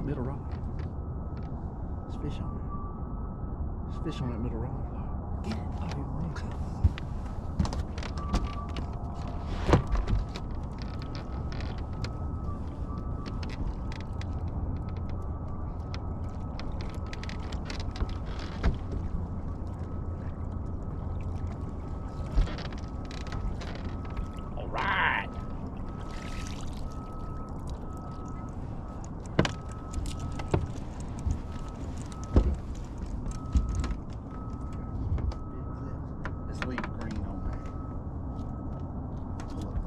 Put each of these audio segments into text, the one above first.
Middle rod. There's fish on it. There's fish on that middle rod. Get it. Oh, you're wrong. All right. Let's leave green on there. Look.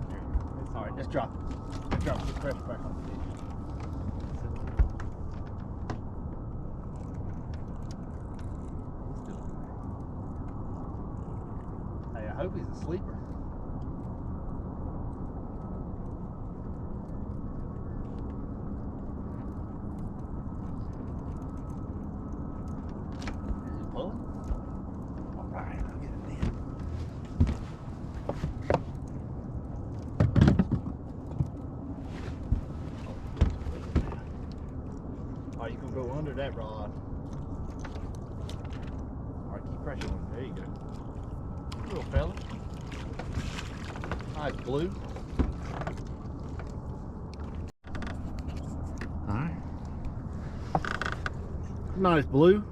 There. It's all right. Let's drop it. Let's drop the pressure back on the fish. Hey, I hope he's a sleeper. Is he pulling? All right, I'll get it in. All right, you can go under that rod. All right, keep pressure on it. There you go. Little fella. Nice blue. Alright. Nice blue.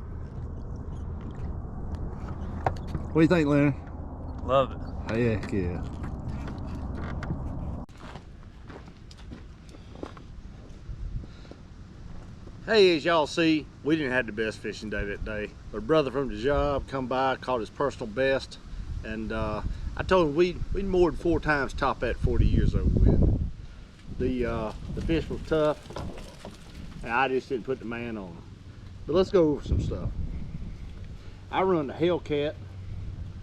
What do you think, Larry? Love it. Heck yeah. Hey, as y'all see, we didn't have the best fishing day that day. But a brother from the job come by, caught his personal best. And I told him we'd moored 4 times top at 40 years over with. The fish was tough, and I just didn't put the man on them. But let's go over some stuff. I run the Hellcat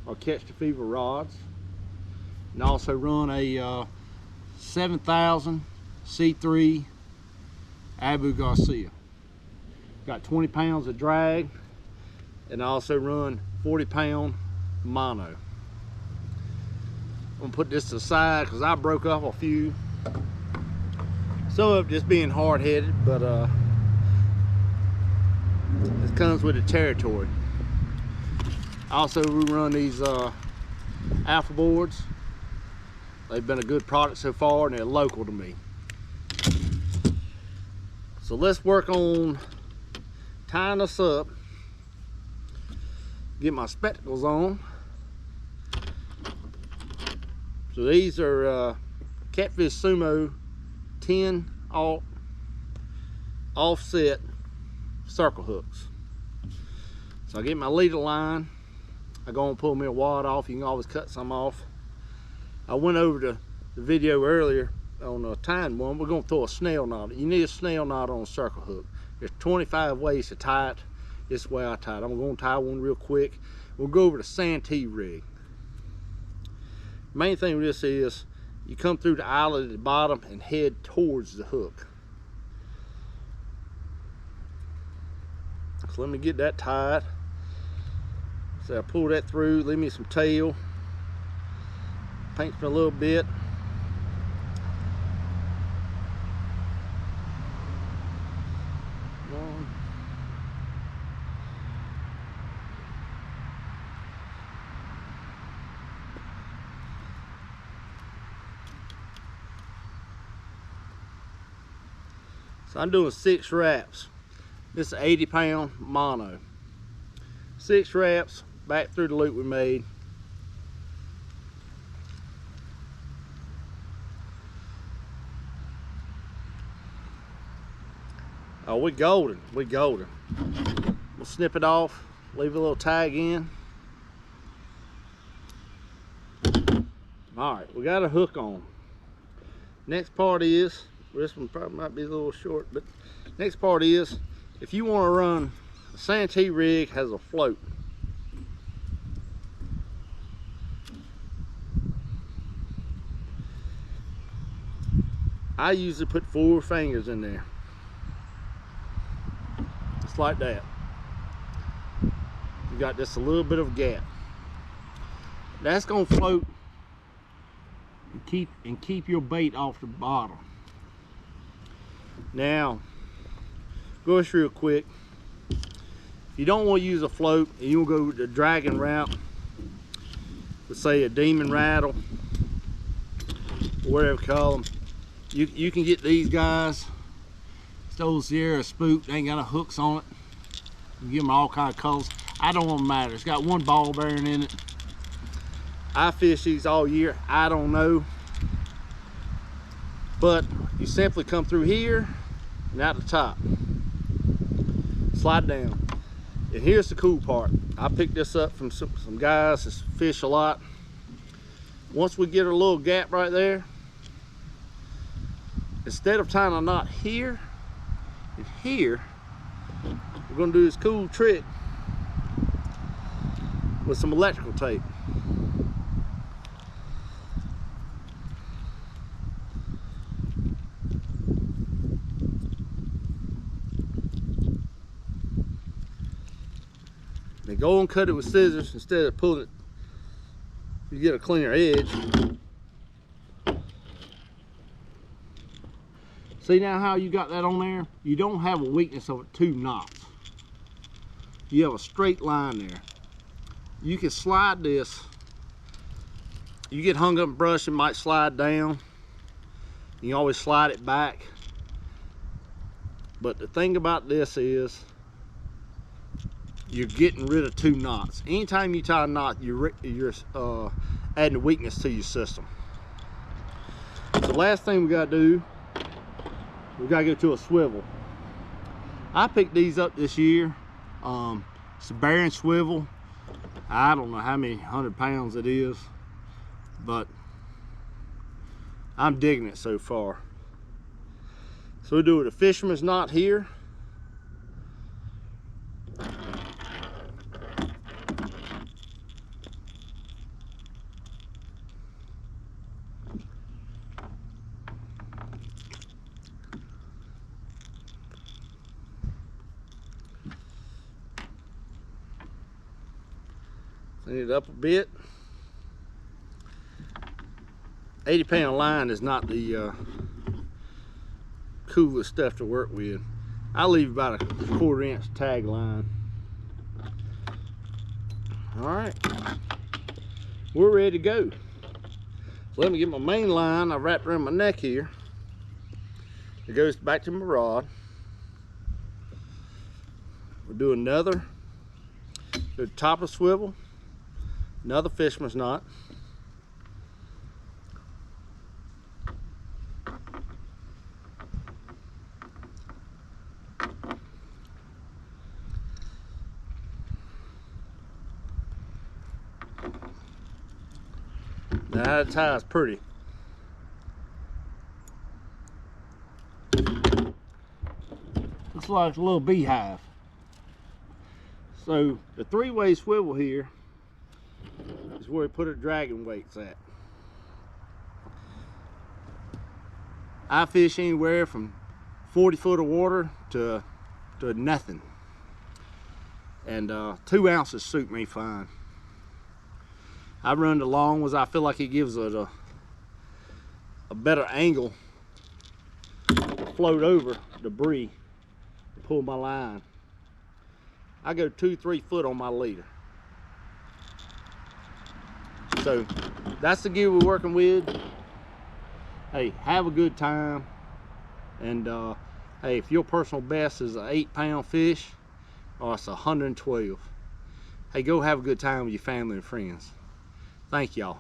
or Catch the Fever rods, and also run a 7000 C3 Abu Garcia. Got 20 pounds of drag, and I also run 40-pound mono. I'm gonna put this to the side because I broke off a few. Some of it just being hard-headed, but it comes with the territory. Also, we run these alpha boards. They've been a good product so far, and they're local to me. So let's work on tying us up. Get my spectacles on. So these are Catfish Sumo 10 offset circle hooks. So I get my leader line. I go and pull me a wad off. You can always cut some off. I went over to the video earlier on a tying one. We're going to throw a snail knot. You need a snail knot on a circle hook. There's 25 ways to tie it. This is the way I tie it. I'm going to tie one real quick. We'll go over the Santee rig. Main thing with this is you come through the eyelet at the bottom and head towards the hook. So let me get that tied. So I pull that through, leave me some tail. Paints me a little bit. One. So I'm doing 6 wraps. This is 80-pound mono. 6 wraps back through the loop we made. Oh, we're golden. We're golden. We'll snip it off, leave a little tag in. All right, we got a hook on. Next part is, this one probably might be a little short, but next part is, if you want to run, the Santee rig has a float. I usually put 4 fingers in there. Just like that. You got just a little bit of gap. That's gonna float and keep your bait off the bottom. Now, go this real quick. If you don't want to use a float and you want to go the dragon route, let's say a demon rattle, or whatever you call them, you can get these guys. It's the old Sierra spook. They ain't got no hooks on it. You give them all kind of colors. I don't want to matter. It's got one ball bearing in it. I fish these all year. I don't know. But you simply come through here and out the top. Slide down. And here's the cool part. I picked this up from some guys that fish a lot. Once we get a little gap right there, instead of tying a knot here and here, we're going to do this cool trick with some electrical tape. Then go and cut it with scissors instead of pulling it. You get a cleaner edge. See now how you got that on there? You don't have a weakness of 2 knots. You have a straight line there. You can slide this. You get hung up in brush, it might slide down. You always slide it back. But the thing about this is, you're getting rid of 2 knots. Anytime you tie a knot, you're adding a weakness to your system. The last thing we gotta do, we gotta go to a swivel. I picked these up this year. It's a bearing swivel. I don't know how many 100 pounds it is, but I'm digging it so far. So we do it a fisherman's knot here. Clean it up a bit. 80-pound line is not the coolest stuff to work with. I leave about a 1/4 inch tag line. All right, we're ready to go. So let me get my main line. I wrapped around my neck here. It goes back to my rod. We'll do another. Do the top of the swivel. Another fisherman's knot. Now that ties pretty. Looks like a little beehive. So the 3-way swivel here is where we put our dragon weights at. I fish anywhere from 40 foot of water to nothing. And 2 ounces suit me fine. I run the long ones. I feel like it gives it a better angle to float over debris and pull my line. I go 2-3 foot on my leader. So that's the gear we're working with. Hey, have a good time. And hey, if your personal best is an 8-pound fish or it's 112, hey, go have a good time with your family and friends. Thank y'all.